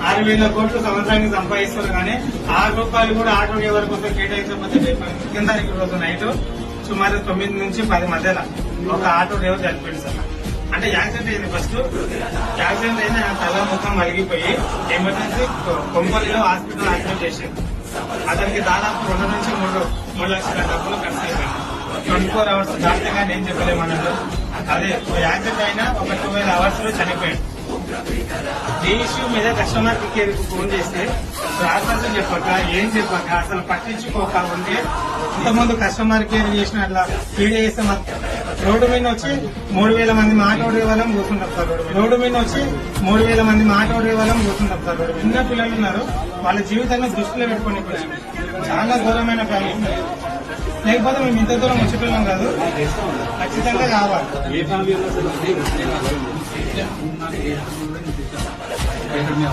6,000 కోట్లు సంవత్సరానికి సంపాదిస్తారు. కానీ ₹6 కూడా ఆటో డ్రైవర్ కోసం కేటాయించకపోతే 2 తారీఖు రోజు నైట్ సుమారు 9 నుంచి 10 మధ్యలో ఒక ఆటో డ్రైవర్ చనిపోయింది సార్. అంటే యాక్సిడెంట్ అయింది. ఫస్ట్ యాక్సిడెంట్ అయిన తల ముఖం వలిగిపోయి ఎమర్జెన్సీ కొంపల్లిలో హాస్పిటల్ అడ్మిట్ చేసింది. అతనికి దాదాపు 2 నుంచి 3 లక్షల డబ్బులు ఖర్చు అయిపోయింది. 24 hours దాటితే కానీ ఏం చెప్పలేమన్నారు. అదే యాక్సిడెంట్ అయినా ఒక 12 hours లో చనిపోయింది. ఈ ఇష్యూ మీద కస్టమర్ కేర్ కు ఫోన్ చేస్తే ప్రాసెస్ చెప్పక ఏం చెప్పక అసలు పట్టించుకోక ఉంటే ఇంతకుముందు కస్టమర్ కేర్ చేసిన అట్లా ఫీడ్ చేస్తే రోడ్డు మీద వచ్చి 3,000 మంది ఆటో డ్రైవర్లను కూర్చుంటాం సార్. రోడ్డు మీద వచ్చి 3,000 మంది ఆటో డ్రైవర్లను కూర్చుంటాం సార్. చిన్న పిల్లలు ఉన్నారు, వాళ్ళ జీవితాన్ని దృష్టిలో పెట్టుకుని చాలా ఘోరమైన ఫ్యామిలీ. లేకపోతే మేము ఇంత దూరం వచ్చేటోళ్ళం కాదు, ఖచ్చితంగా కావాలి.